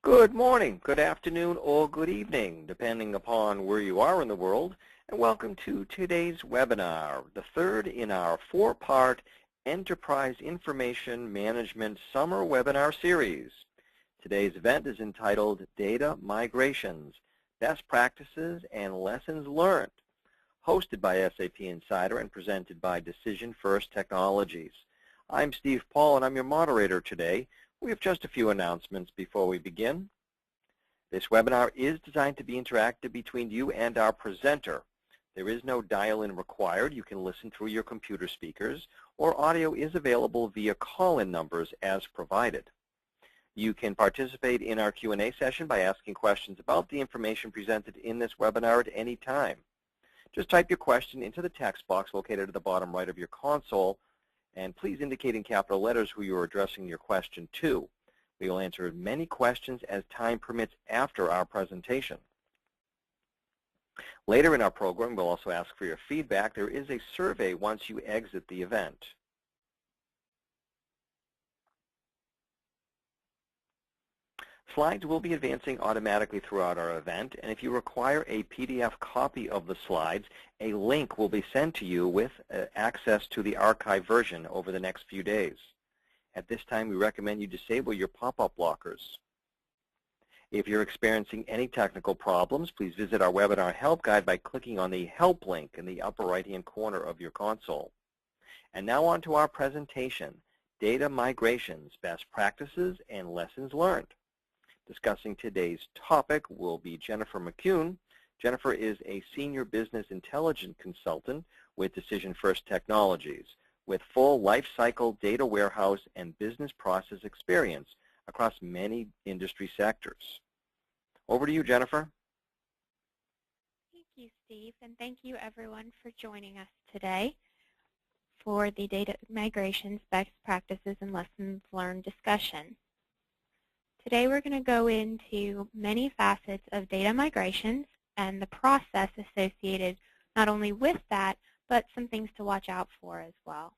Good morning, good afternoon, or good evening, depending upon where you are in the world, and welcome to today's webinar, the third in our four-part Enterprise Information Management Summer Webinar Series. Today's event is entitled Data Migrations, Best Practices and Lessons Learned, hosted by SAP Insider and presented by Decision First Technologies. I'm Steve Paul, and I'm your moderator today. We have just a few announcements before we begin. This webinar is designed to be interactive between you and our presenter. There is no dial-in required. You can listen through your computer speakers, or audio is available via call-in numbers as provided. You can participate in our Q&A session by asking questions about the information presented in this webinar at any time. Just type your question into the text box located at the bottom right of your console, and please indicate in capital letters who you are addressing your question to. We will answer as many questions as time permits after our presentation. Later in our program, we'll also ask for your feedback. There is a survey once you exit the event. Slides will be advancing automatically throughout our event, and if you require a PDF copy of the slides, a link will be sent to you with access to the archive version over the next few days. At this time, we recommend you disable your pop-up blockers. If you're experiencing any technical problems, please visit our webinar help guide by clicking on the Help link in the upper right-hand corner of your console. And now on to our presentation, Data Migrations, Best Practices and Lessons Learned. Discussing today's topic will be Jennifer McCune. Jennifer is a Senior Business Intelligence Consultant with Decision First Technologies, with full life cycle data warehouse and business process experience across many industry sectors. Over to you, Jennifer. Thank you, Steve, and thank you everyone for joining us today for the Data Migrations, Best Practices and Lessons Learned discussion. Today we're going to go into many facets of data migrations and the process associated not only with that, but some things to watch out for as well.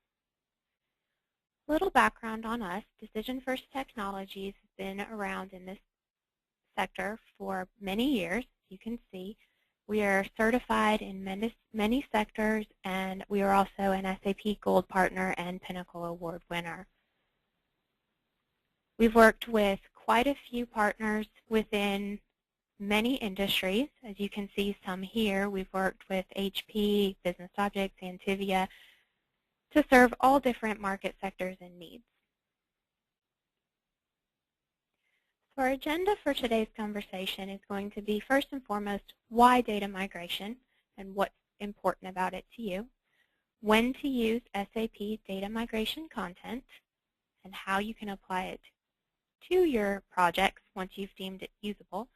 A little background on us. Decision First Technologies has been around in this sector for many years. You can see we are certified in many sectors, and we are also an SAP Gold Partner and Pinnacle Award winner. We've worked with quite a few partners within many industries. As you can see some here, we've worked with HP, Business Objects, Antivia, to serve all different market sectors and needs. So our agenda for today's conversation is going to be, first and foremost, why data migration and what's important about it to you, when to use SAP data migration content, and how you can apply it to your projects once you've deemed it usable,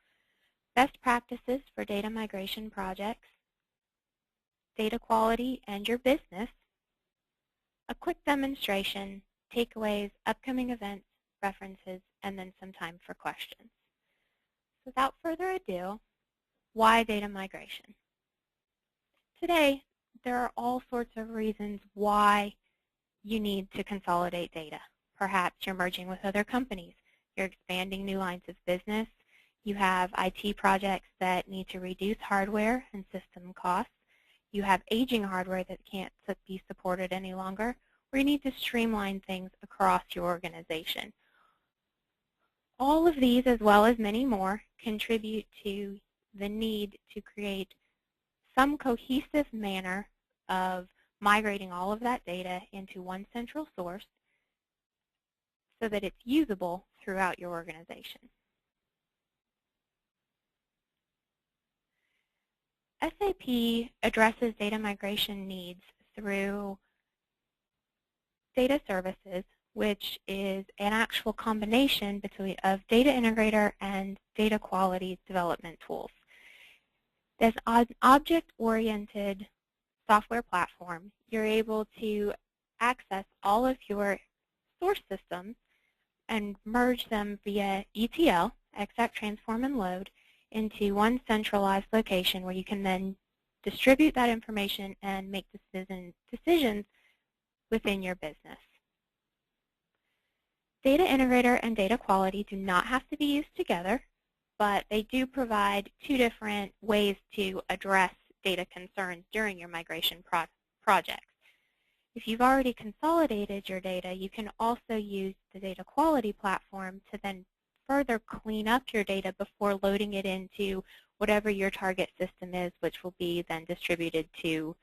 best practices for data migration projects, data quality and your business, a quick demonstration, takeaways, upcoming events, references, and then some time for questions. Without further ado, why data migration? Today, there are all sorts of reasons why you need to consolidate data. Perhaps you're merging with other companies. You're expanding new lines of business. You have IT projects that need to reduce hardware and system costs. You have aging hardware that can't be supported any longer, or you need to streamline things across your organization. All of these, as well as many more, contribute to the need to create some cohesive manner of migrating all of that data into one central source so that it's usable throughout your organization. SAP addresses data migration needs through data services, which is an actual combination of data integrator and data quality development tools. As an object-oriented software platform, you're able to access all of your source systems and merge them via ETL, extract, transform, and load, into one centralized location where you can then distribute that information and make decisions within your business. Data Integrator and Data Quality do not have to be used together, but they do provide two different ways to address data concerns during your migration projects. If you've already consolidated your data, you can also use the Data Quality platform to then further clean up your data before loading it into whatever your target system is, which will be then distributed to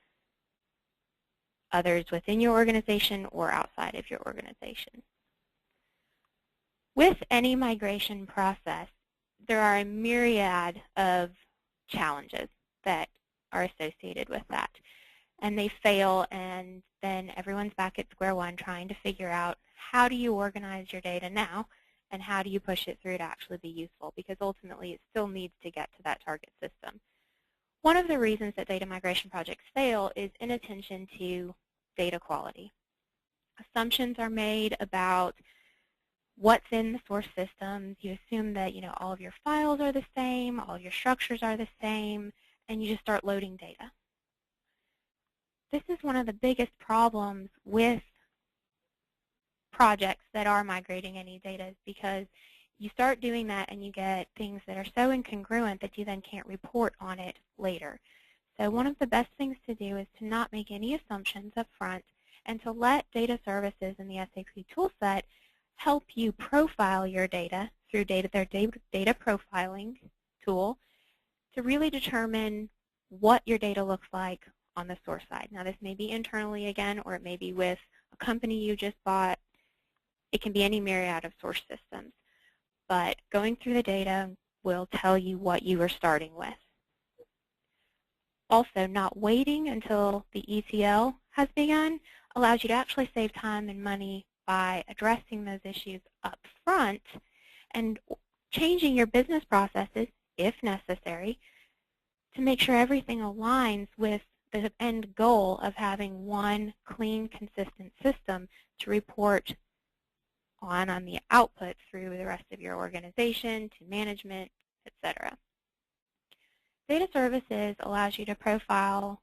others within your organization or outside of your organization. With any migration process, there are a myriad of challenges that are associated with that. And they fail, and then everyone's back at square one trying to figure out how do you organize your data now and how do you push it through to actually be useful, because ultimately it still needs to get to that target system. One of the reasons that data migration projects fail is inattention to data quality. Assumptions are made about what's in the source systems. You assume that all of your files are the same, all of your structures are the same, and you just start loading data. This is one of the biggest problems with projects that are migrating any data, because you start doing that and you get things that are so incongruent that you then can't report on it later. So one of the best things to do is to not make any assumptions up front and to let data services in the SAP toolset help you profile your data through their data profiling tool to really determine what your data looks like on the source side. Now, this may be internally again, or it may be with a company you just bought. It can be any myriad of source systems. But going through the data will tell you what you are starting with. Also, not waiting until the ETL has begun allows you to actually save time and money by addressing those issues up front and changing your business processes, if necessary, to make sure everything aligns with the end goal of having one clean, consistent system to report on the output through the rest of your organization, to management, etc. Data services allows you to profile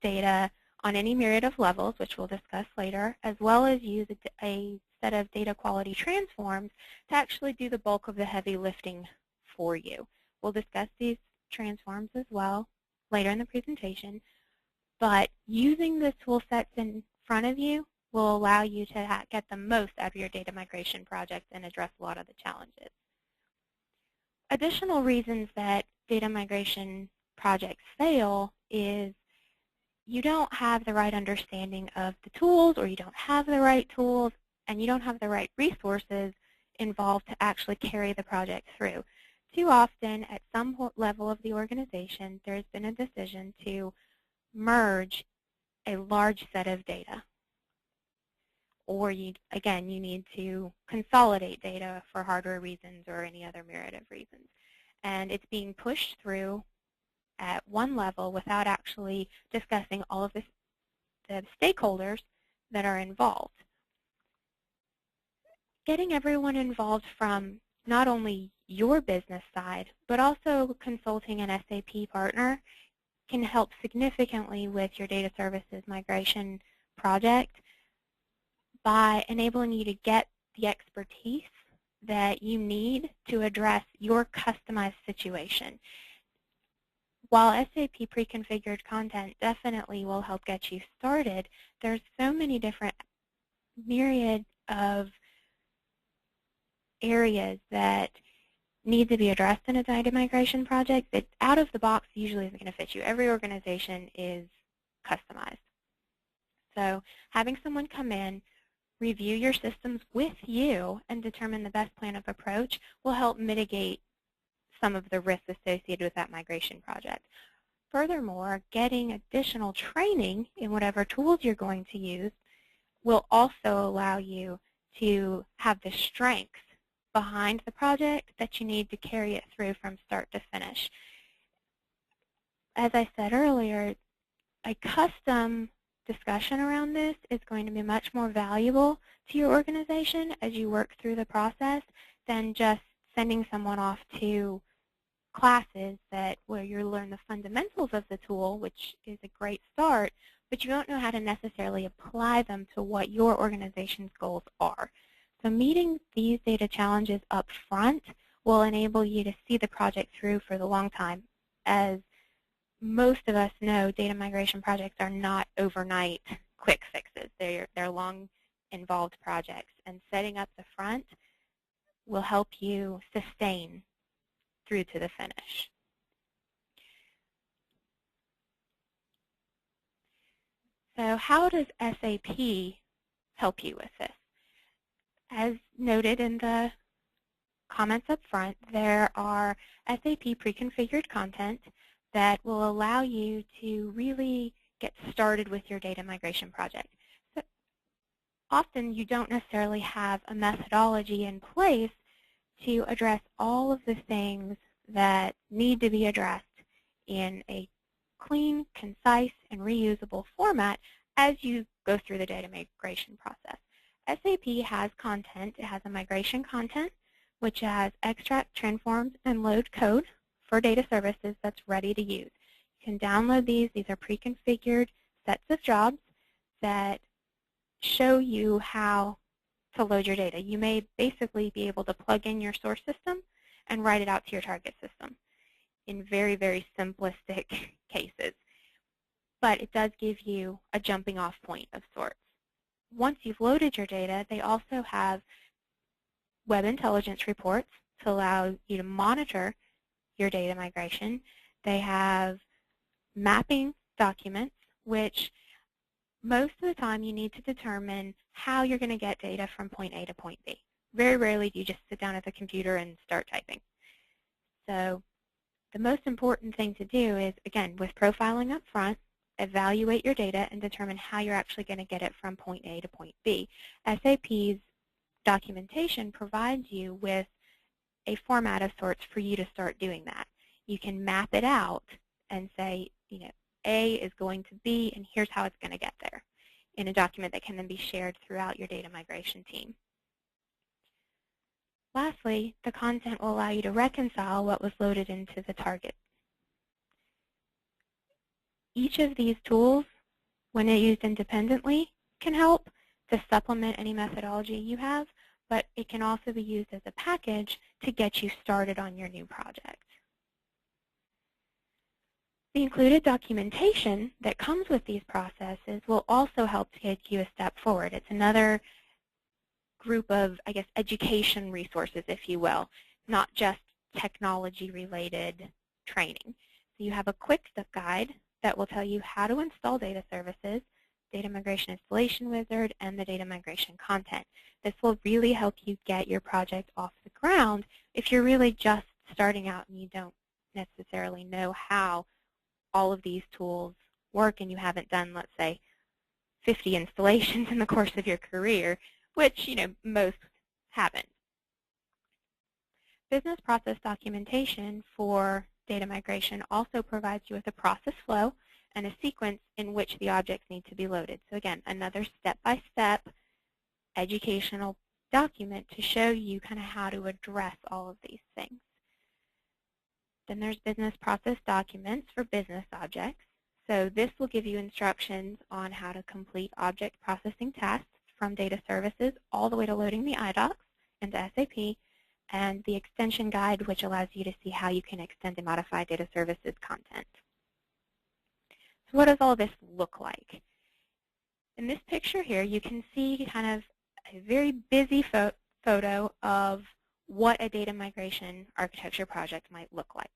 data on any myriad of levels, which we'll discuss later, as well as use a set of data quality transforms to actually do the bulk of the heavy lifting for you. We'll discuss these transforms as well later in the presentation, but using the tool sets in front of you will allow you to get the most out of your data migration project and address a lot of the challenges. Additional reasons that data migration projects fail is you don't have the right understanding of the tools, or you don't have the right tools, and you don't have the right resources involved to actually carry the project through. Too often, at some level of the organization, there's been a decision to merge a large set of data. Or, again, you need to consolidate data for hardware reasons or any other myriad of reasons. And it's being pushed through at one level without actually discussing all of the stakeholders that are involved. Getting everyone involved from not only your business side, but also consulting an SAP partner can help significantly with your data services migration project by enabling you to get the expertise that you need to address your customized situation. While SAP preconfigured content definitely will help get you started, there's so many different myriad of areas that need to be addressed in a data migration project that out of the box usually isn't going to fit you. Every organization is customized. So having someone come in, review your systems with you, and determine the best plan of approach will help mitigate some of the risks associated with that migration project. Furthermore, getting additional training in whatever tools you're going to use will also allow you to have the strengths behind the project that you need to carry it through from start to finish. As I said earlier, a custom discussion around this is going to be much more valuable to your organization as you work through the process than just sending someone off to classes where you learn the fundamentals of the tool, which is a great start, but you don't know how to necessarily apply them to what your organization's goals are. So meeting these data challenges up front will enable you to see the project through for the long time. As most of us know, data migration projects are not overnight quick fixes. They're long, involved projects. And setting up the front will help you sustain through to the finish. So how does SAP help you with this? As noted in the comments up front, there are SAP preconfigured content that will allow you to really get started with your data migration project. So often you don't necessarily have a methodology in place to address all of the things that need to be addressed in a clean, concise, and reusable format as you go through the data migration process. SAP has content. It has a migration content, which has extract, transforms, and load code for data services that's ready to use. You can download these. These are pre-configured sets of jobs that show you how to load your data. You may basically be able to plug in your source system and write it out to your target system in very, very simplistic cases. But it does give you a jumping off point of sorts. Once you've loaded your data, they also have web intelligence reports to allow you to monitor your data migration. They have mapping documents, which most of the time you need to determine how you're going to get data from point A to point B. Very rarely do you just sit down at the computer and start typing. So the most important thing to do is, again, with profiling up front, evaluate your data and determine how you're actually going to get it from point A to point B. SAP's documentation provides you with a format of sorts for you to start doing that. You can map it out and say, A is going to B, and here's how it's going to get there in a document that can then be shared throughout your data migration team. Lastly, the content will allow you to reconcile what was loaded into the target. Each of these tools, when they're used independently, can help to supplement any methodology you have, but it can also be used as a package to get you started on your new project. The included documentation that comes with these processes will also help to take you a step forward. It's another group of, education resources, if you will, not just technology-related training. So you have a quick guide that will tell you how to install data services, Data Migration Installation Wizard, and the data migration content. This will really help you get your project off the ground if you're really just starting out and you don't necessarily know how all of these tools work and you haven't done, let's say, 50 installations in the course of your career, which, most haven't. Business process documentation for data migration also provides you with a process flow and a sequence in which the objects need to be loaded. So again, another step-by-step educational document to show you kind of how to address all of these things. Then there's business process documents for business objects. So this will give you instructions on how to complete object processing tasks from data services all the way to loading the iDocs into SAP, and the extension guide, which allows you to see how you can extend and modify data services content. So what does all this look like? In this picture here, you can see kind of a very busy photo of what a data migration architecture project might look like.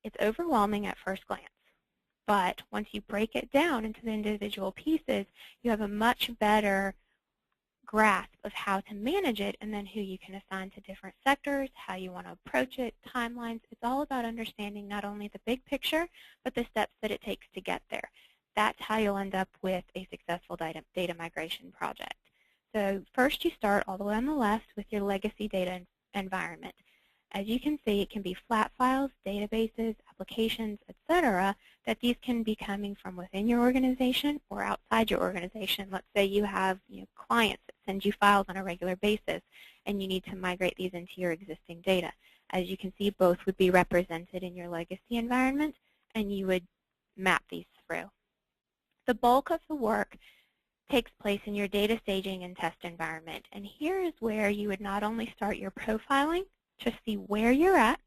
It's overwhelming at first glance, but once you break it down into the individual pieces, you have a much better grasp of how to manage it and then who you can assign to different sectors, how you want to approach it, timelines. It's all about understanding not only the big picture, but the steps that it takes to get there. That's how you'll end up with a successful data migration project. So first you start all the way on the left with your legacy data environment. As you can see, it can be flat files, databases, applications, etc., that these can be coming from within your organization or outside your organization. Let's say you have clients that send you files on a regular basis, and you need to migrate these into your existing data. As you can see, both would be represented in your legacy environment, and you would map these through. The bulk of the work takes place in your data staging and test environment. And here is where you would not only start your profiling to see where you're at,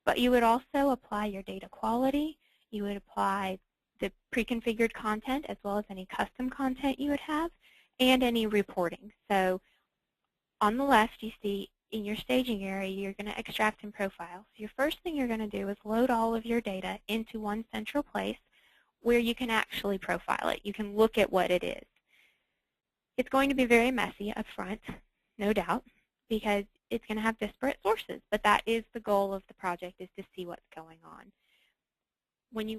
but you would also apply your data quality. You would apply the pre-configured content as well as any custom content you would have, and any reporting. So on the left, you see in your staging area, you're going to extract and profile. So your first thing you're going to do is load all of your data into one central place where you can actually profile it. You can look at what it is. It's going to be very messy up front, no doubt, because it's going to have disparate sources, but that is the goal of the project, is to see what's going on.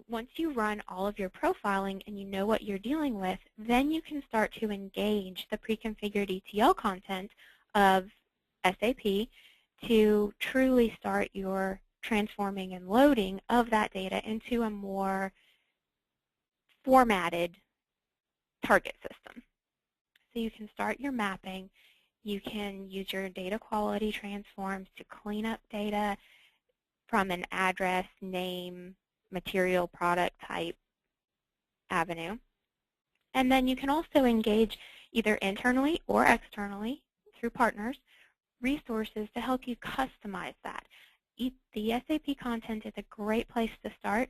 Once you run all of your profiling and you know what you're dealing with, then you can start to engage the pre-configured ETL content of SAP to truly start your transforming and loading of that data into a more formatted target system. So you can start your mapping. You can use your data quality transforms to clean up data from an address, name, material, product type avenue. And then you can also engage either internally or externally through partners, resources to help you customize that. The SAP content is a great place to start,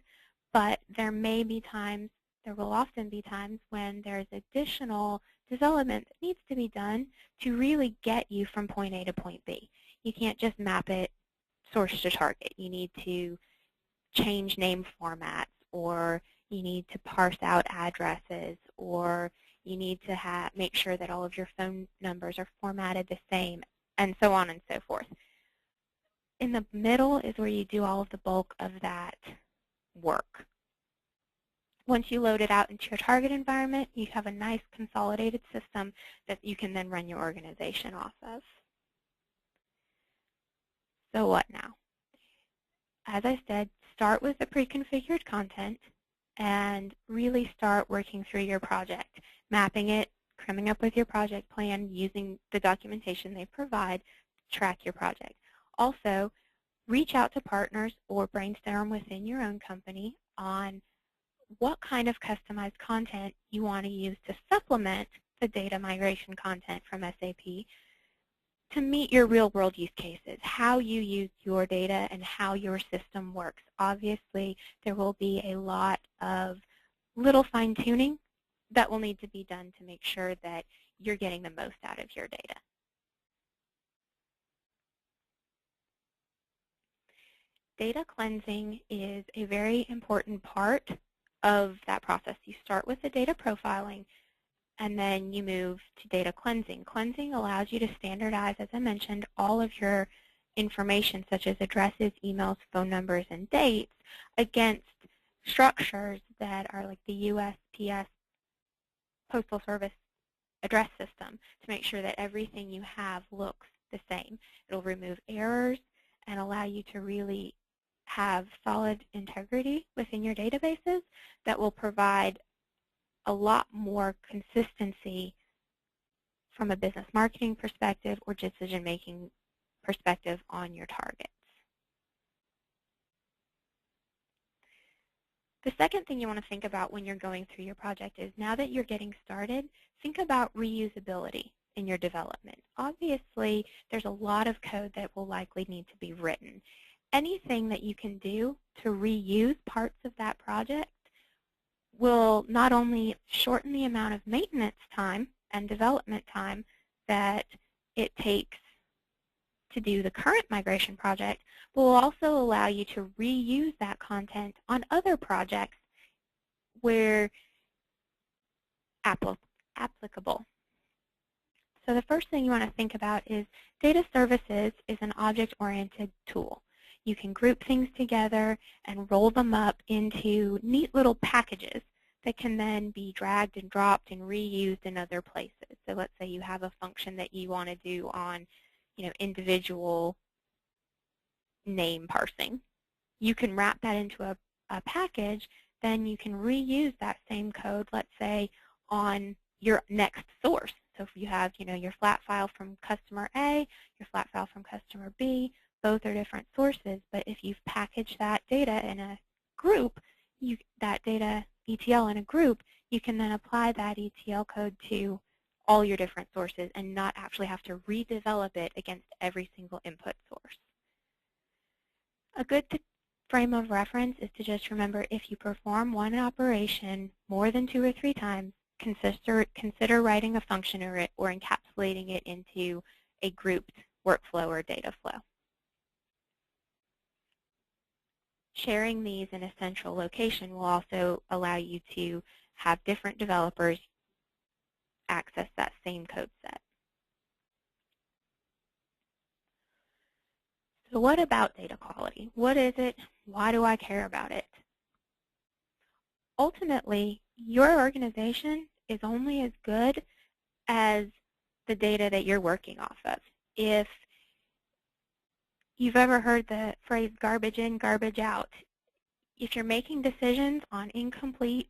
but there will often be times when there's additional development that needs to be done to really get you from point A to point B. You can't just map it source to target. You need to change name formats, or you need to parse out addresses, or you need to make sure that all of your phone numbers are formatted the same, and so on and so forth. In the middle is where you do all of the bulk of that work. Once you load it out into your target environment, you have a nice consolidated system that you can then run your organization off of. So what now? As I said, start with the pre-configured content and really start working through your project, mapping it, coming up with your project plan, using the documentation they provide to track your project. Also, reach out to partners or brainstorm within your own company on what kind of customized content you want to use to supplement the data migration content from SAP to meet your real-world use cases, how you use your data and how your system works. Obviously, there will be a lot of little fine-tuning that will need to be done to make sure that you're getting the most out of your data. Data cleansing is a very important part of that process. You start with the data profiling, and then you move to data cleansing. Cleansing allows you to standardize, as I mentioned, all of your information, such as addresses, emails, phone numbers, and dates, against structures that are like the USPS Postal Service address system to make sure that everything you have looks the same. It'll remove errors and allow you to really have solid integrity within your databases that will provide a lot more consistency from a business marketing perspective or decision-making perspective on your targets. The second thing you want to think about when you're going through your project is, now that you're getting started, think about reusability in your development. Obviously, there's a lot of code that will likely need to be written. Anything that you can do to reuse parts of that project will not only shorten the amount of maintenance time and development time that it takes to do the current migration project, but will also allow you to reuse that content on other projects where applicable. So the first thing you want to think about is data services is an object-oriented tool. You can group things together and roll them up into neat little packages that can then be dragged and dropped and reused in other places. So let's say you have a function that you want to do on, individual name parsing. You can wrap that into a package, then you can reuse that same code, let's say, on your next source. So if you have, your flat file from customer A, your flat file from customer B, both are different sources, but if you've packaged that data in a group, that data ETL in a group, You can then apply that ETL code to all your different sources and not actually have to redevelop it against every single input source. A good frame of reference is to just remember, if you perform one operation more than 2 or 3 times, consider writing a function or encapsulating it into a grouped workflow or data flow. Sharing these in a central location will also allow you to have different developers access that same code set. So what about data quality? What is it? Why do I care about it? Ultimately, your organization is only as good as the data that you're working off of. If you've ever heard the phrase garbage in, garbage out, if you're making decisions on incomplete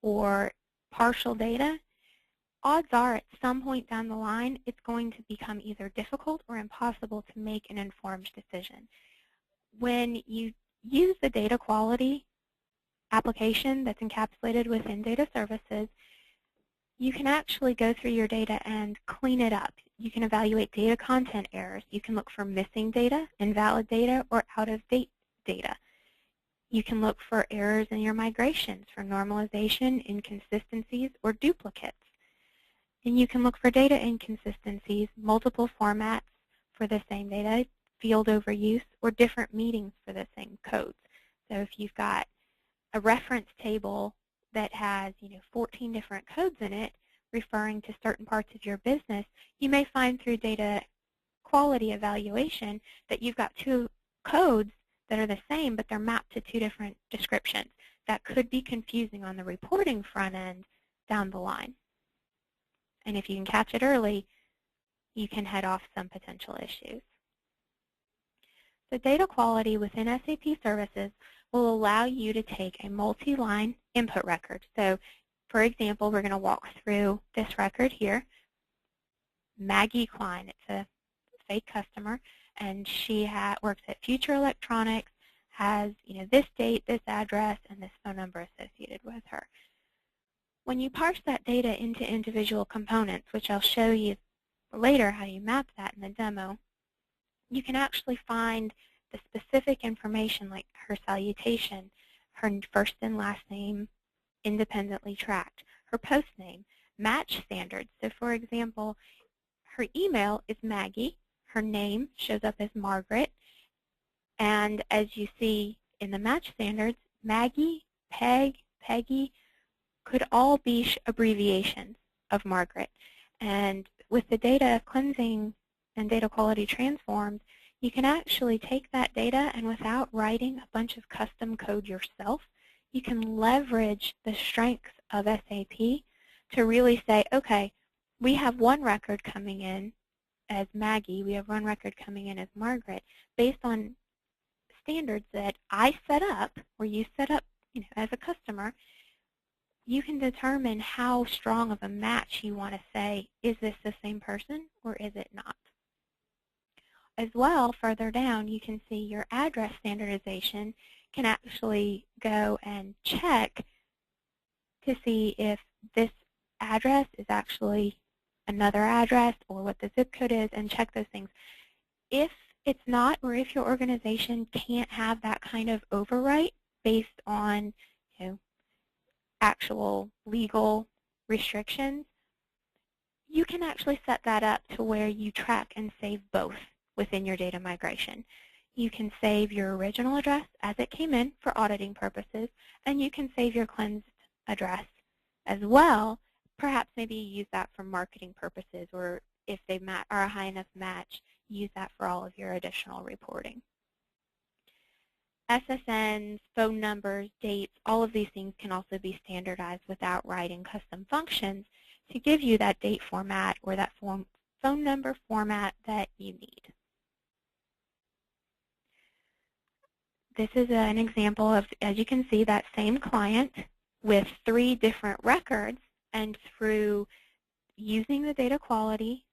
or partial data, odds are at some point down the line it's going to become either difficult or impossible to make an informed decision. When you use the data quality application that's encapsulated within data services, you can actually go through your data and clean it up. You can evaluate data content errors. You can look for missing data, invalid data, or out-of-date data. You can look for errors in your migrations, for normalization, inconsistencies, or duplicates. And you can look for data inconsistencies, multiple formats for the same data, field overuse, or different meanings for the same codes. So if you've got a reference table that has 14 different codes in it referring to certain parts of your business, you may find through data quality evaluation that you've got 2 codes that are the same, but they're mapped to 2 different descriptions. That could be confusing on the reporting front end down the line. And if you can catch it early, you can head off some potential issues. So data quality within SAP services will allow you to take a multi-line input record. So for example, we're going to walk through this record here. Maggie Klein, it's a fake customer, and she works at Future Electronics, has this date, this address, and this phone number associated with her. When you parse that data into individual components, which I'll show you later how you map that in the demo, you can actually find the specific information like her salutation, her first and last name independently tracked, her post name, match standards. So for example, her email is Maggie, her name shows up as Margaret, and as you see in the match standards, Maggie, Peg, Peggy could all be abbreviations of Margaret. And with the data cleansing and data quality transforms, you can actually take that data and without writing a bunch of custom code yourself, you can leverage the strengths of SAP to really say, okay, we have one record coming in as Maggie, we have one record coming in as Margaret, based on standards that I set up, or you set up as a customer. You can determine how strong of a match you want to say, is this the same person or is it not? As well, further down, you can see your address standardization can actually go and check to see if this address is actually another address or what the zip code is, and check those things. If it's not, or if your organization can't have that kind of overwrite based on actual legal restrictions, you can actually set that up to where you track and save both within your data migration. You can save your original address as it came in for auditing purposes, and you can save your cleansed address as well. Perhaps maybe you use that for marketing purposes, or if they are a high enough match, use that for all of your additional reporting. SSNs, phone numbers, dates, all of these things can also be standardized without writing custom functions to give you that date format or that phone number format that you need. This is an example of, as you can see, that same client with 3 different records, and through using the data quality,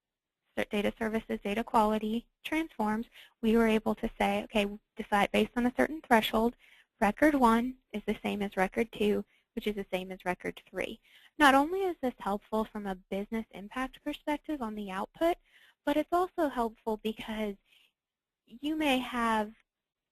data services data quality transforms, we were able to say, okay, decide based on a certain threshold, record 1 is the same as record 2. which is the same as record 3. Not only is this helpful from a business impact perspective on the output, but it's also helpful because you may have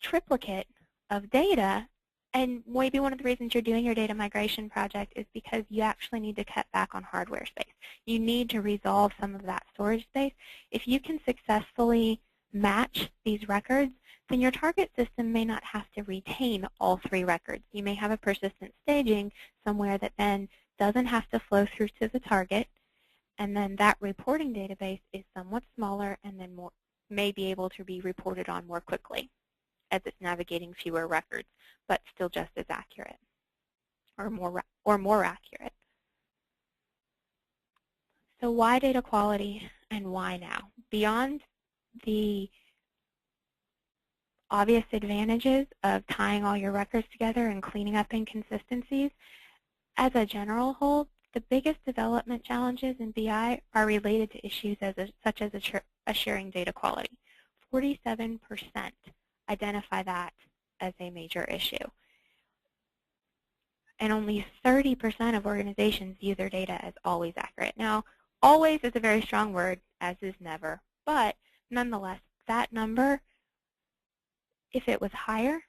triplicate of data, and maybe one of the reasons you're doing your data migration project is because you actually need to cut back on hardware space. You need to resolve some of that storage space. If you can successfully match these records, then your target system may not have to retain all 3 records. You may have a persistent staging somewhere that then doesn't have to flow through to the target, and then that reporting database is somewhat smaller and then may be able to be reported on more quickly as it's navigating fewer records, but still just as accurate or more accurate. So why data quality and why now? Beyond the obvious advantages of tying all your records together and cleaning up inconsistencies, as a general whole, the biggest development challenges in BI are related to issues such as assuring data quality. 47% identify that as a major issue. And only 30% of organizations view their data as always accurate. Now, always is a very strong word, as is never. But nonetheless, that number, if it was higher,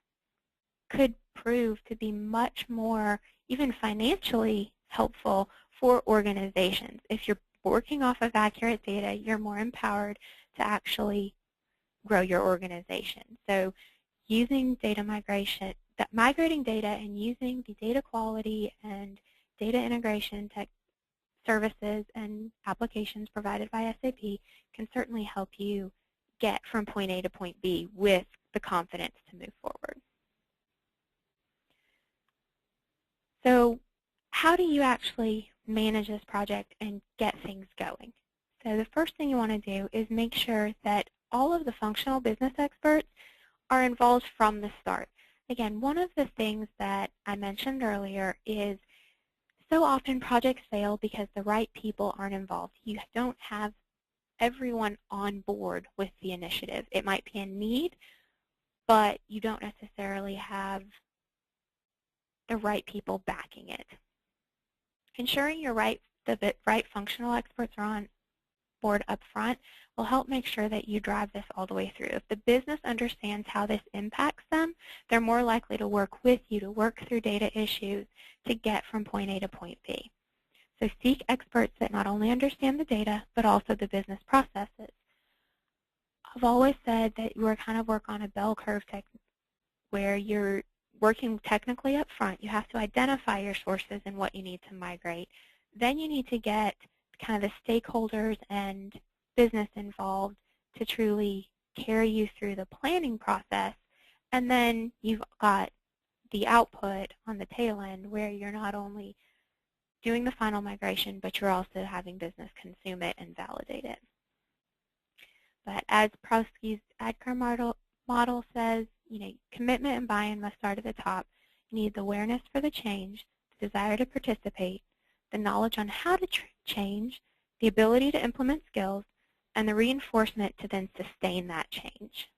could prove to be much more, even financially helpful for organizations. If you're working off of accurate data, you're more empowered to actually grow your organization. So using data migration, migrating data and using the data quality and data integration tech services and applications provided by SAP can certainly help you get from point A to point B with the confidence to move forward. So how do you actually manage this project and get things going? So the first thing you want to do is make sure that all of the functional business experts are involved from the start. Again, one of the things that I mentioned earlier is so often projects fail because the right people aren't involved. You don't have everyone on board with the initiative. It might be a need, but you don't necessarily have the right people backing it. Ensuring the right functional experts are on board up front will help make sure that you drive this all the way through. If the business understands how this impacts them, they're more likely to work with you to work through data issues to get from point A to point B. So seek experts that not only understand the data, but also the business processes. I've always said that you kind of work on a bell curve where you're working technically up front. You have to identify your sources and what you need to migrate. Then you need to get kind of the stakeholders and business involved to truly carry you through the planning process. And then you've got the output on the tail end where you're not only doing the final migration, but you're also having business consume it and validate it. But as Prowski's ADKAR model says, commitment and buy-in must start at the top. You need the awareness for the change, the desire to participate, the knowledge on how to change, the ability to implement skills, and the reinforcement to then sustain that change.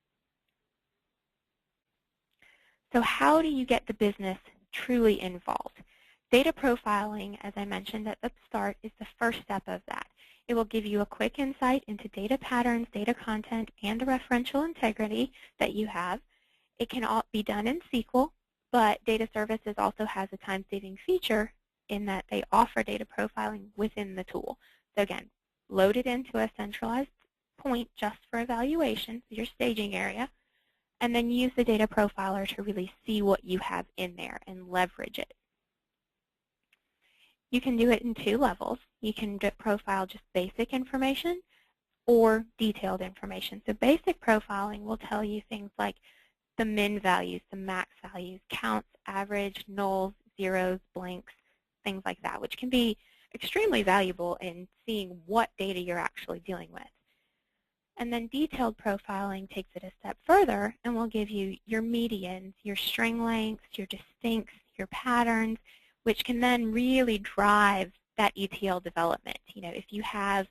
So how do you get the business truly involved? Data profiling, as I mentioned at the start, is the first step of that. It will give you a quick insight into data patterns, data content, and the referential integrity that you have. It can all be done in SQL, but Data Services also has a time-saving feature in that they offer data profiling within the tool. So again, load it into a centralized point just for evaluation, your staging area, and then use the data profiler to really see what you have in there and leverage it. You can do it in 2 levels. You can profile just basic information or detailed information. So basic profiling will tell you things like the min values, the max values, counts, average, nulls, zeros, blanks, things like that, which can be extremely valuable in seeing what data you're actually dealing with. And then detailed profiling takes it a step further and will give you your medians, your string lengths, your distincts, your patterns, which can then really drive that ETL development. If you have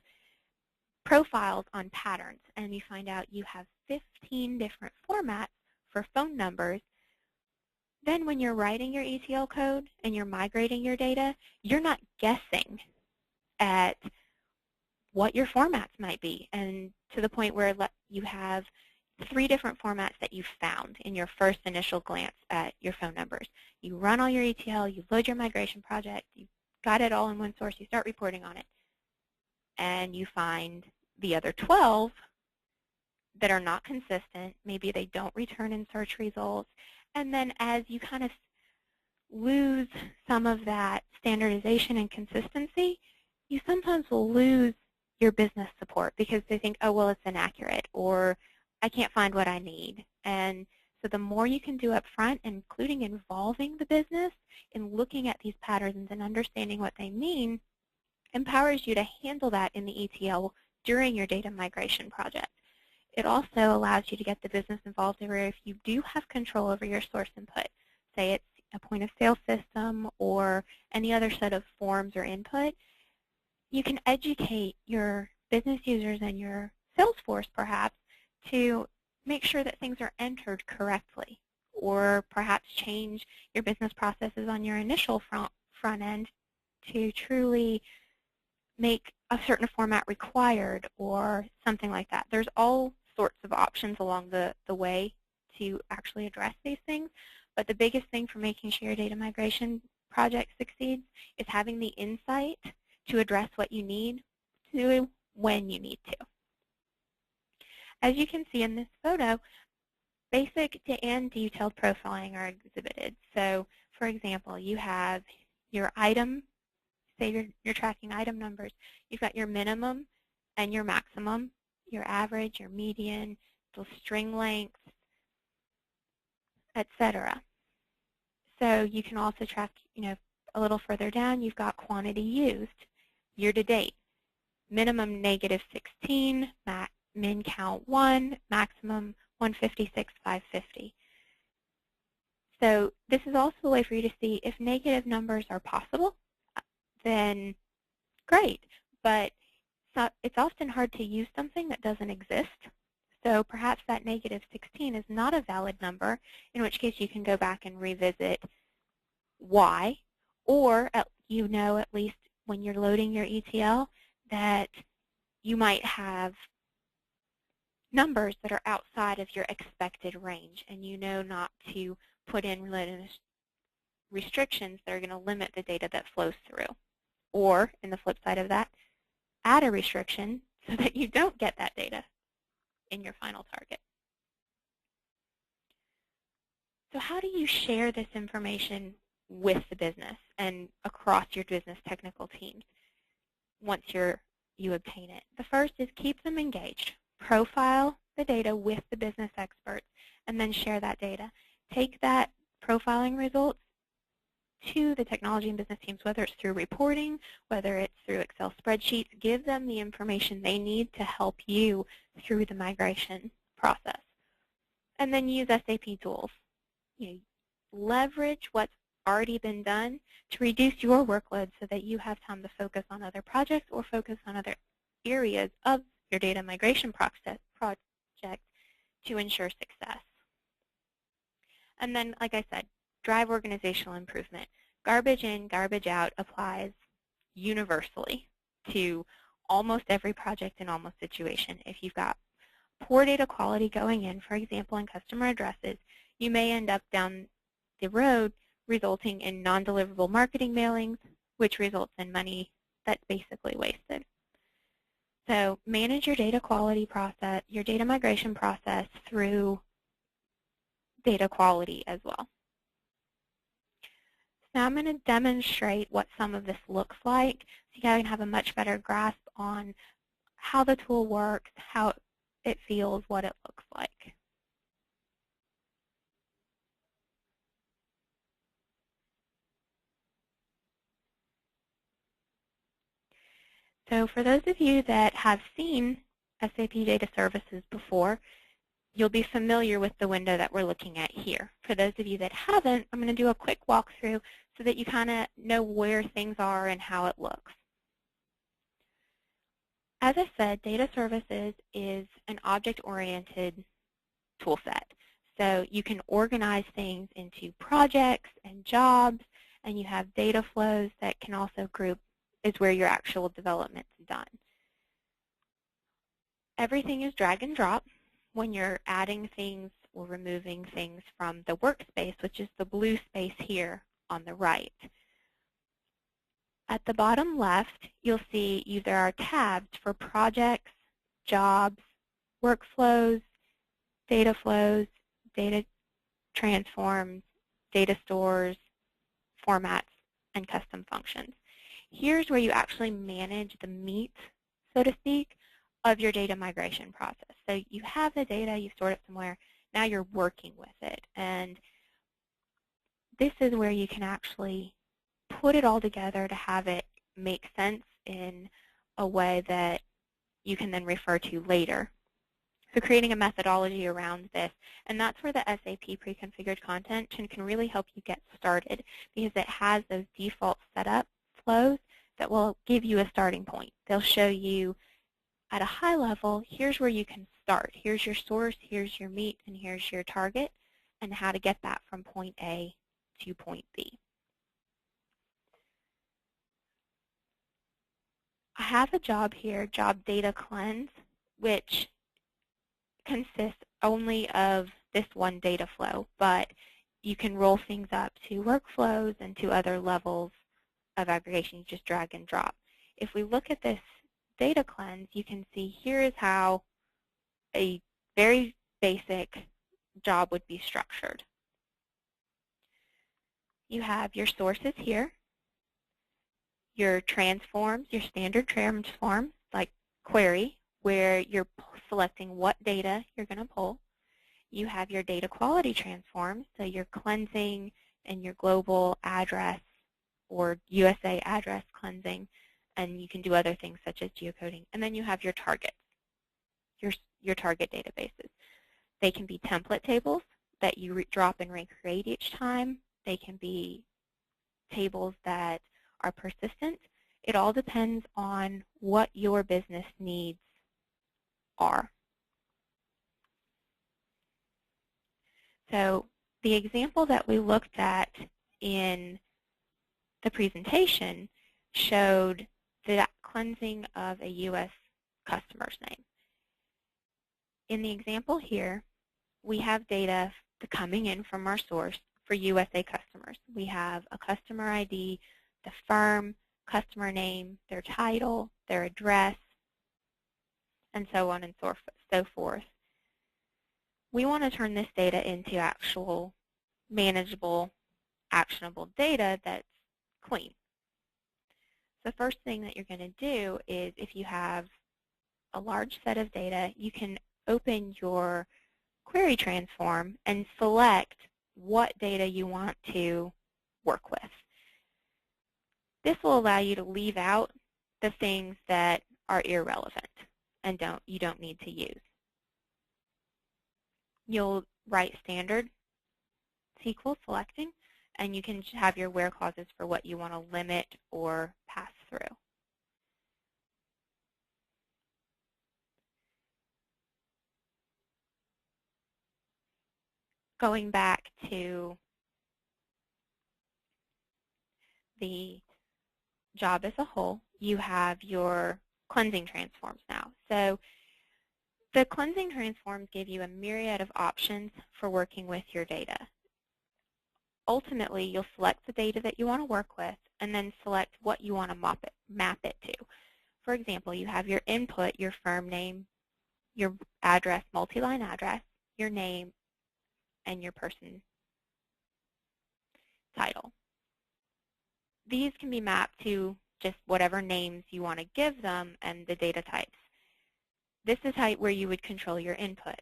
profiles on patterns and you find out you have 15 different formats for phone numbers, then when you're writing your ETL code and you're migrating your data, you're not guessing at what your formats might be, and to the point where you have 3 different formats that you found in your first initial glance at your phone numbers. You run all your ETL, you load your migration project, you got it all in one source, you start reporting on it, and you find the other 12 that are not consistent. Maybe they don't return in search results. And then as you kind of lose some of that standardization and consistency, you sometimes will lose your business support because they think, oh, well, it's inaccurate, or I can't find what I need. And so the more you can do up front, including involving the business in looking at these patterns and understanding what they mean, empowers you to handle that in the ETL during your data migration project. It also allows you to get the business involved where if you do have control over your source input, say it's a point-of-sale system or any other set of forms or input, you can educate your business users and your sales force perhaps to make sure that things are entered correctly, or perhaps change your business processes on your initial front end to truly make a certain format required or something like that. There's all sorts of options along the way to actually address these things, but the biggest thing for making sure your data migration project succeeds is having the insight to address what you need to when you need to. As you can see in this photo, basic and detailed profiling are exhibited. So, for example, you have your item, say you're tracking item numbers. You've got your minimum and your maximum, your average, your median, the string lengths, etc. So you can also track, a little further down, you've got quantity used year to date. Minimum -16, min count 1, maximum 156,550. So this is also a way for you to see if negative numbers are possible, then great. But it's often hard to use something that doesn't exist. So perhaps that -16 is not a valid number, in which case you can go back and revisit why, or at least when you're loading your ETL that you might have numbers that are outside of your expected range, and you know not to put in restrictions that are going to limit the data that flows through. Or, in the flip side of that, add a restriction so that you don't get that data in your final target. So how do you share this information with the business and across your business technical teams once you obtain it? The first is keep them engaged. Profile the data with the business experts and then share that data. Take that profiling results to the technology and business teams, whether it's through reporting, whether it's through Excel spreadsheets. Give them the information they need to help you through the migration process. And then use SAP tools. Leverage what's already been done to reduce your workload so that you have time to focus on other projects or focus on other areas of your data migration project to ensure success. And then, like I said, drive organizational improvement. Garbage in, garbage out applies universally to almost every project in almost situation. If you've got poor data quality going in, for example, in customer addresses, you may end up down the road resulting in non-deliverable marketing mailings, which results in money that's basically wasted. So manage your data quality process, your data migration process through data quality as well. Now I'm going to demonstrate what some of this looks like so you can have a much better grasp on how the tool works, how it feels, what it looks like. So for those of you that have seen SAP Data Services before, you'll be familiar with the window that we're looking at here. For those of you that haven't, I'm going to do a quick walkthrough so that you kind of know where things are and how it looks. As I said, Data Services is an object-oriented tool set. So you can organize things into projects and jobs, and you have data flows that can also group is where your actual development is done. Everything is drag and drop when you're adding things or removing things from the workspace, which is the blue space here on the right. At the bottom left, you'll see there are tabs for projects, jobs, workflows, data flows, data transforms, data stores, formats, and custom functions. Here's where you actually manage the meat, so to speak, of your data migration process. So you have the data, you've stored it somewhere, now you're working with it. And this is where you can actually put it all together to have it make sense in a way that you can then refer to later. So creating a methodology around this, and that's where the SAP preconfigured content can really help you get started, because it has those default setup flows that will give you a starting point. They'll show you at a high level, here's where you can start. Here's your source, here's your meat, and here's your target, and how to get that from point A to point B. I have a job here, job data cleanse, which consists only of this one data flow, but you can roll things up to workflows and to other levels of aggregation. You just drag and drop. If we look at this data cleanse, you can see here is how a very basic job would be structured. You have your sources here, your transforms, your standard transforms like query, where you're selecting what data you're going to pull. You have your data quality transforms, so your cleansing and your global address or USA address cleansing, and you can do other things such as geocoding. And then you have your targets, your target databases. They can be template tables that you drop and recreate each time. They can be tables that are persistent. It all depends on what your business needs are. So the example that we looked at in the presentation showed the cleansing of a U.S. customer's name. In the example here, we have data coming in from our source for USA customers. We have a customer ID, the firm, customer name, their title, their address, and so on and so forth. We want to turn this data into actual manageable, actionable data that's clean. The first thing that you're going to do is, if you have a large set of data, you can open your query transform and select what data you want to work with. This will allow you to leave out the things that are irrelevant and you don't need to use. You'll write standard SQL selecting, and you can have your where clauses for what you want to limit or pass through. Going back to the job as a whole, you have your cleansing transforms now. So the cleansing transforms give you a myriad of options for working with your data. Ultimately, you'll select the data that you want to work with and then select what you want to map it to. For example, you have your input, your firm name, your address, multi-line address, your name, and your person title. These can be mapped to just whatever names you want to give them and the data types. This is where you would control your input.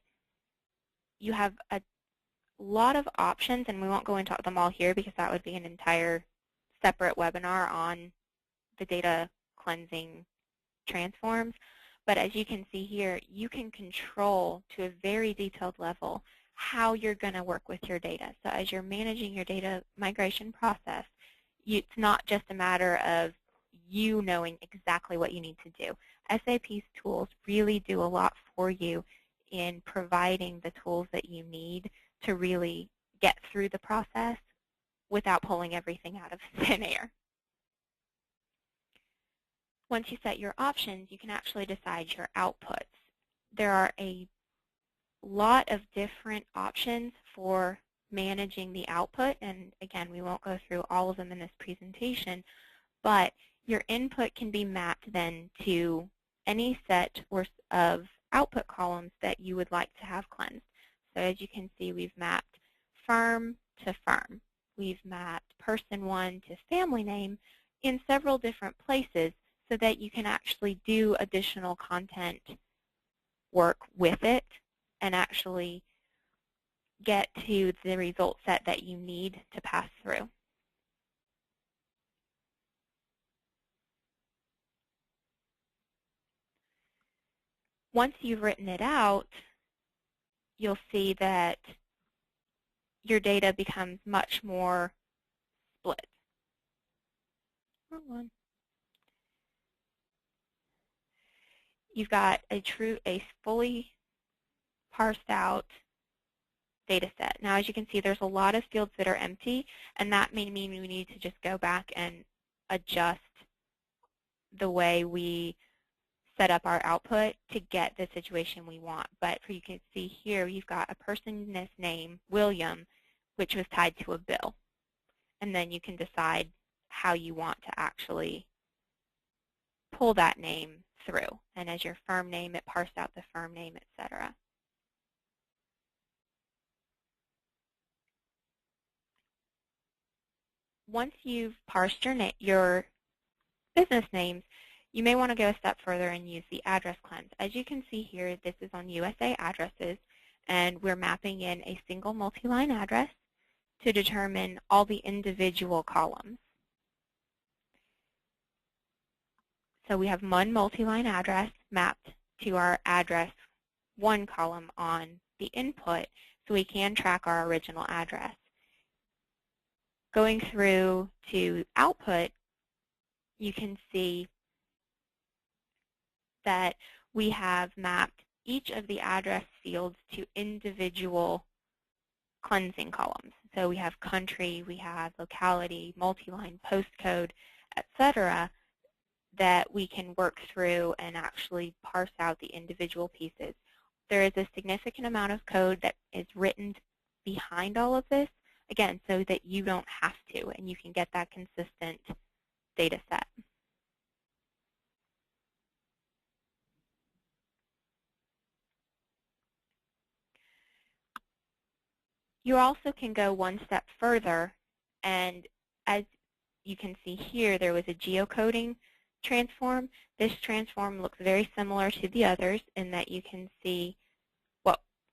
You have a lot of options, and we won't go into them all here because that would be an entire separate webinar on the data cleansing transforms. But as you can see here, you can control to a very detailed level how you're going to work with your data. So as you're managing your data migration process, it's not just a matter of you knowing exactly what you need to do. SAP's tools really do a lot for you in providing the tools that you need to really get through the process without pulling everything out of thin air. Once you set your options, you can actually decide your outputs. There are a lot of different options for managing the output, and again, we won't go through all of them in this presentation, but your input can be mapped then to any set of output columns that you would like to have cleansed. So as you can see, we've mapped firm to firm. We've mapped person 1 to family name in several different places so that you can actually do additional content work with it and actually get to the result set that you need to pass through. Once you've written it out, you'll see that your data becomes much more split. You've got a fully parsed out data set. Now, as you can see, there's a lot of fields that are empty, and that may mean we need to just go back and adjust the way we set up our output to get the situation we want. But you can see here, you've got a person's name, William, which was tied to a bill. And then you can decide how you want to actually pull that name through. And as your firm name, it parsed out the firm name, etc. Once you've parsed your business names, you may want to go a step further and use the address cleanse. As you can see here, this is on USA addresses, and we're mapping in a single multi-line address to determine all the individual columns. So we have one multi-line address mapped to our address 1 column on the input, so we can track our original address. Going through to output, you can see that we have mapped each of the address fields to individual cleansing columns. So we have country, we have locality, multi-line, postcode, etc., that we can work through and actually parse out the individual pieces. There is a significant amount of code that is written behind all of this, again, so that you don't have to, and you can get that consistent data set. You also can go one step further, and as you can see here, there was a geocoding transform. This transform looks very similar to the others in that you can see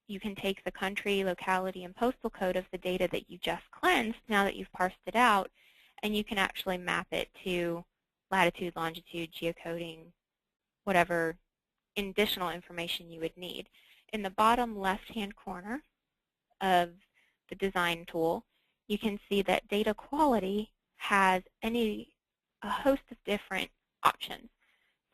you can take the country, locality, and postal code of the data that you just cleansed now that you've parsed it out, and you can actually map it to latitude, longitude, geocoding, whatever additional information you would need. In the bottom left-hand corner of the design tool, you can see that data quality has a host of different options.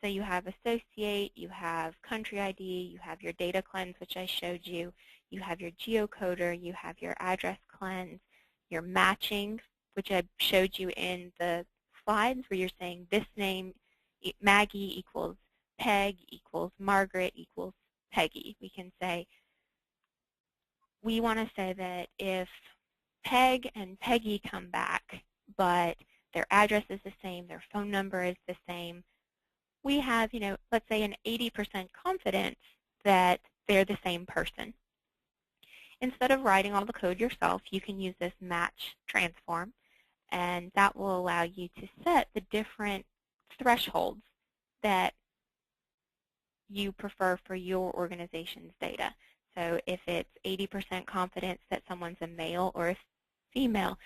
So you have associate, you have country ID, you have your data cleanse, which I showed you, you have your geocoder, you have your address cleanse, your matching, which I showed you in the slides where you're saying this name, Maggie equals Peg equals Margaret equals Peggy. We can say, we want to say that if Peg and Peggy come back, but their address is the same, their phone number is the same, we have, let's say an 80% confidence that they're the same person. Instead of writing all the code yourself, you can use this match transform, and that will allow you to set the different thresholds that you prefer for your organization's data. So if it's 80% confidence that someone's a male or a female,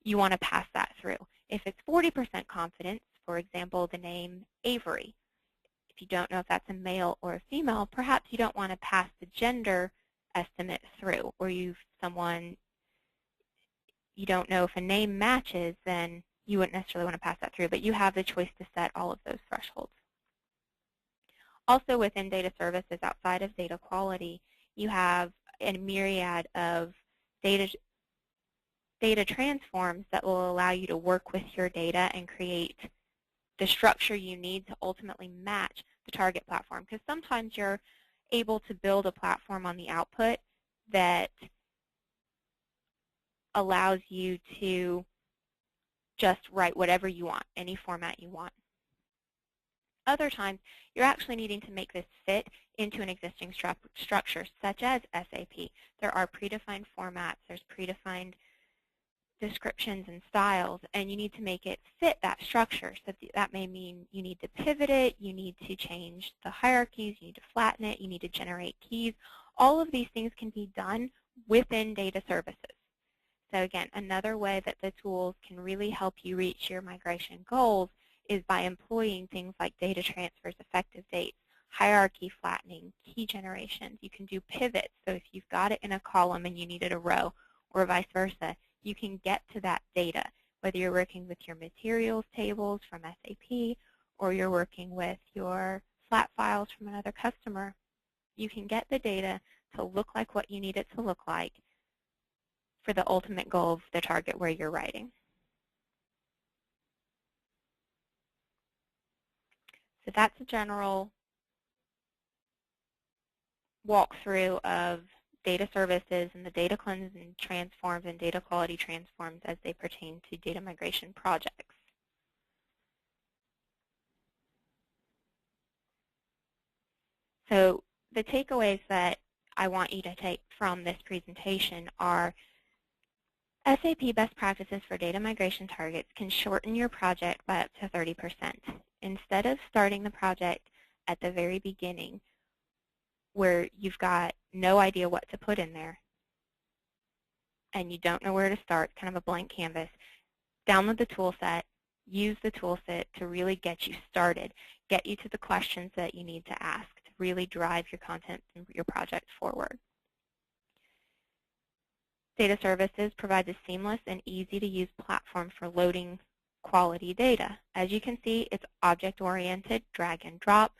you want to pass that through. If it's 40% confidence, for example, the name Avery, if you don't know if that's a male or a female, perhaps you don't want to pass the gender estimate through, or you don't know if a name matches, then you wouldn't necessarily want to pass that through, but you have the choice to set all of those thresholds. Also within data services outside of data quality, you have a myriad of data transforms that will allow you to work with your data and create the structure you need to ultimately match the target platform. Because sometimes you're able to build a platform on the output that allows you to just write whatever you want, any format you want. Other times, you're actually needing to make this fit into an existing structure, such as SAP. There are predefined formats, there's predefined descriptions and styles, and you need to make it fit that structure. So that may mean you need to pivot it, you need to change the hierarchies, you need to flatten it, you need to generate keys. All of these things can be done within data services. So again, another way that the tools can really help you reach your migration goals is by employing things like data transfers, effective dates, hierarchy flattening, key generations. You can do pivots. So if you've got it in a column and you needed a row, or vice versa, you can get to that data, whether you're working with your materials tables from SAP or you're working with your flat files from another customer. You can get the data to look like what you need it to look like for the ultimate goal of the target where you're writing. So that's a general walkthrough of data services and the data cleansing transforms and data quality transforms as they pertain to data migration projects. So the takeaways that I want you to take from this presentation are SAP best practices for data migration targets can shorten your project by up to 30%. Instead of starting the project at the very beginning where you've got no idea what to put in there and you don't know where to start, kind of a blank canvas, download the tool set, use the tool set to really get you started, get you to the questions that you need to ask to really drive your content and your project forward. Data Services provides a seamless and easy-to-use platform for loading quality data. As you can see, it's object-oriented, drag and drop.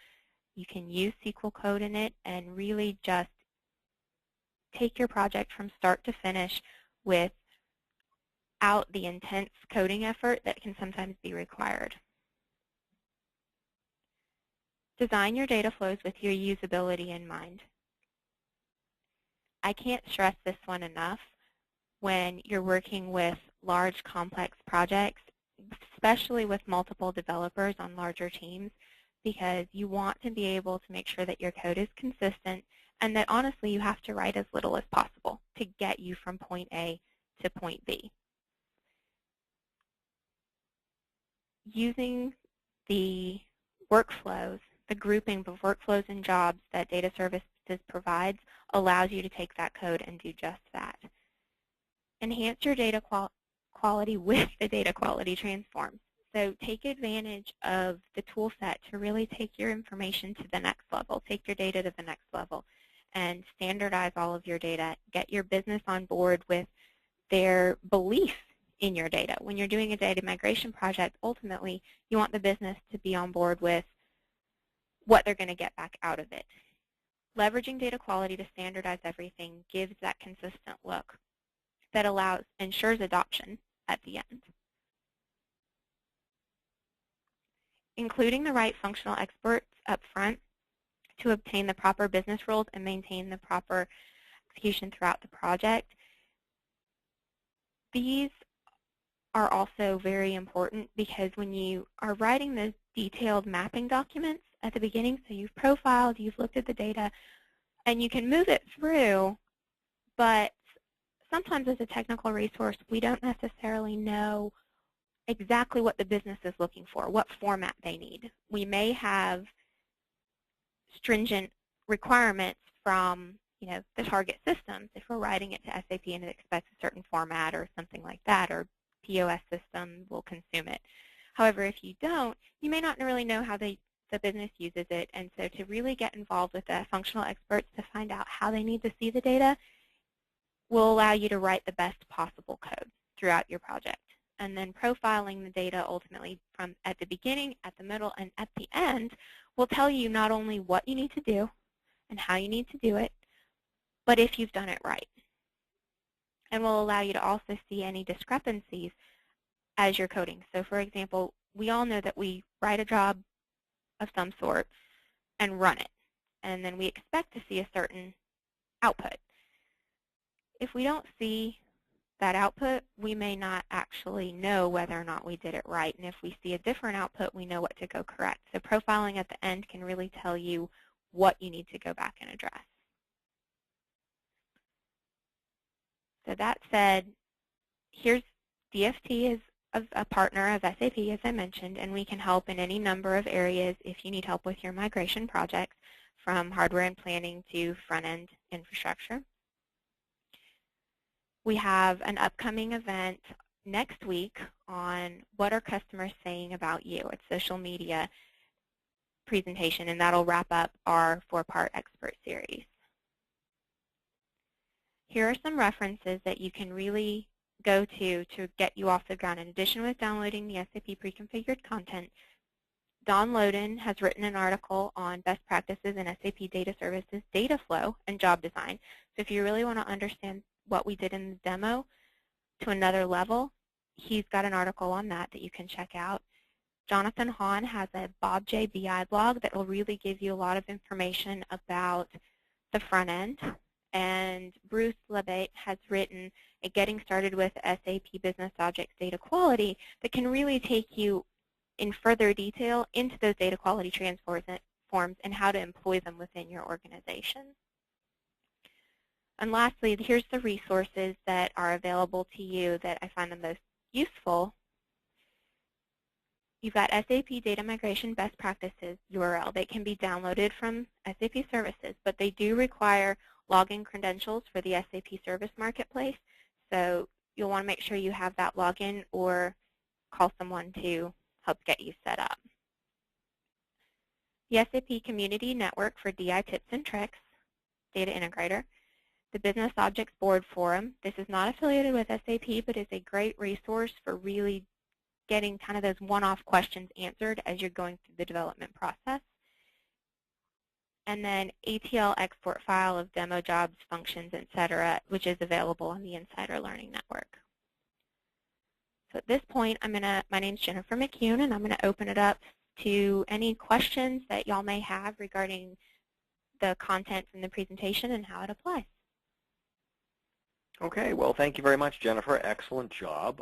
You can use SQL code in it and really just take your project from start to finish without the intense coding effort that can sometimes be required. Design your data flows with your usability in mind. I can't stress this one enough. When you're working with large, complex projects, especially with multiple developers on larger teams, because you want to be able to make sure that your code is consistent and that honestly you have to write as little as possible to get you from point A to point B. Using the workflows, the grouping of workflows and jobs that Data Services provides allows you to take that code and do just that. Enhance your data quality with the data quality transforms. So take advantage of the tool set to really take your information to the next level, take your data to the next level, and standardize all of your data. Get your business on board with their belief in your data. When you're doing a data migration project, ultimately, you want the business to be on board with what they're going to get back out of it. Leveraging data quality to standardize everything gives that consistent look that ensures adoption at the end. Including the right functional experts up front to obtain the proper business rules and maintain the proper execution throughout the project. These are also very important because when you are writing those detailed mapping documents at the beginning, so you've profiled, you've looked at the data, and you can move it through, but sometimes as a technical resource, we don't necessarily know exactly what the business is looking for, what format they need. We may have stringent requirements from the target systems if we're writing it to SAP and it expects a certain format or something like that, or POS system will consume it. However, if you don't, you may not really know how the business uses it, and so to really get involved with the functional experts to find out how they need to see the data will allow you to write the best possible code throughout your project. And then profiling the data ultimately from at the beginning, at the middle, and at the end will tell you not only what you need to do and how you need to do it, but if you've done it right. and will allow you to also see any discrepancies as you're coding. So for example, we all know that we write a job of some sort and run it, and then we expect to see a certain output. If we don't see that output, we may not actually know whether or not we did it right. And if we see a different output, we know what to go correct. So profiling at the end can really tell you what you need to go back and address. So that said, here's DFT is a partner of SAP, as I mentioned, and we can help in any number of areas if you need help with your migration projects, from hardware and planning to front-end infrastructure. We have an upcoming event next week on what are customers saying about you. It's social media presentation, and that'll wrap up our 4-part expert series. Here are some references that you can really go to get you off the ground. In addition with downloading the SAP preconfigured content, Don Loden has written an article on best practices in SAP Data Services data flow and job design. So if you really want to understand what we did in the demo to another level, he's got an article on that you can check out. Jonathan Hahn has a Bob J. BI blog that will really give you a lot of information about the front end. And Bruce Lebate has written a Getting Started with SAP Business Objects Data Quality that can really take you in further detail into those data quality transforms and how to employ them within your organization. And lastly, here's the resources that are available to you that I find the most useful. You've got SAP Data Migration Best Practices URL. They can be downloaded from SAP Services, but they do require login credentials for the SAP Service Marketplace. So you'll want to make sure you have that login or call someone to help get you set up. The SAP Community Network for DI Tips and Tricks, Data Integrator. The Business Objects Board Forum. This is not affiliated with SAP, but is a great resource for really getting kind of those one-off questions answered as you're going through the development process. And then ATL export file of demo jobs, functions, etc., which is available on the Insider Learning Network. So at this point, my name's Jennifer McCune, and I'm going to open it up to any questions that y'all may have regarding the content from the presentation and how it applies. Okay, well, thank you very much, Jennifer. Excellent job.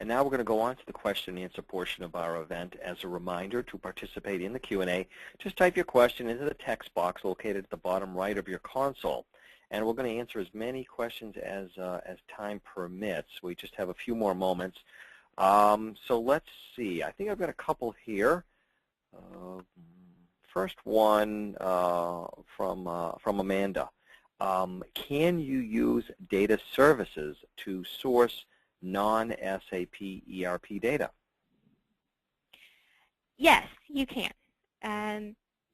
And now we're going to go on to the question and answer portion of our event. As a reminder, to participate in the Q&A, just type your question into the text box located at the bottom right of your console. And we're going to answer as many questions as time permits. We just have a few more moments. So let's see. I think I've got a couple here. First one from Amanda. Can you use data services to source non-SAP ERP data? Yes, you can.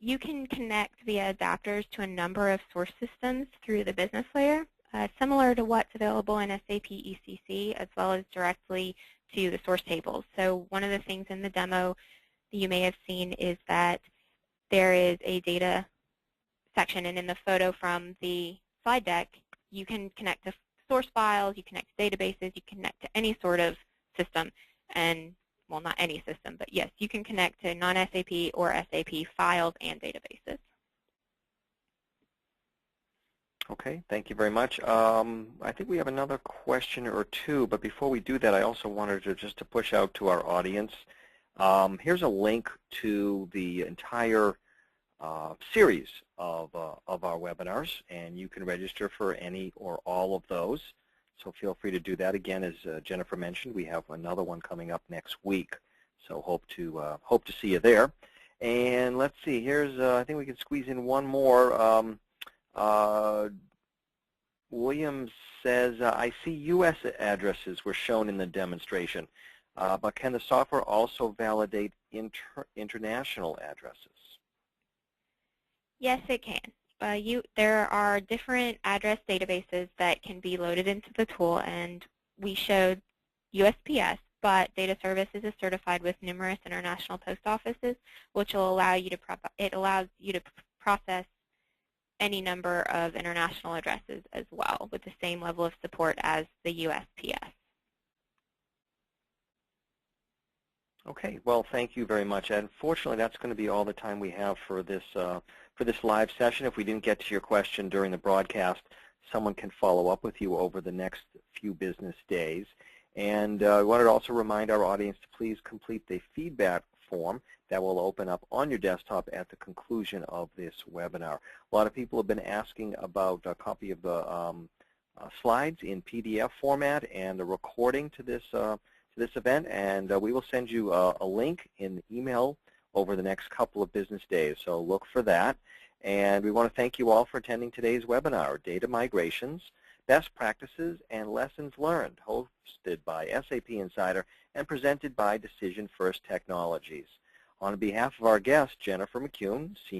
You can connect via adapters to a number of source systems through the business layer, similar to what's available in SAP ECC, as well as directly to the source tables. So one of the things in the demo that you may have seen is that there is a data section, and in the photo from the slide deck, you can connect to source files, you connect to databases, you connect to any sort of system, and, well, not any system, but yes, you can connect to non-SAP or SAP files and databases. Okay, thank you very much. I think we have another question or two, but before we do that, I also wanted to just to push out to our audience. Here's a link to the entire series of our webinars, and you can register for any or all of those. So feel free to do that. Again, as Jennifer mentioned, we have another one coming up next week. So hope to see you there. And let's see. Here's I think we can squeeze in one more. William says, I see U.S. addresses were shown in the demonstration, but can the software also validate international addresses? Yes, it can. There are different address databases that can be loaded into the tool, and we showed USPS, but Data Services is certified with numerous international post offices, which will allow you to process any number of international addresses as well with the same level of support as the USPS. Okay, well, thank you very much, Ed. Unfortunately, that's going to be all the time we have for this live session. If we didn't get to your question during the broadcast, someone can follow up with you over the next few business days. And I wanted to also remind our audience to please complete the feedback form that will open up on your desktop at the conclusion of this webinar. A lot of people have been asking about a copy of the slides in PDF format and the recording to this event, and we will send you a link in the email over the next couple of business days, so look for that. And we want to thank you all for attending today's webinar, Data Migrations, Best Practices and Lessons Learned, hosted by SAP Insider and presented by Decision First Technologies. On behalf of our guest, Jennifer McCune, Senior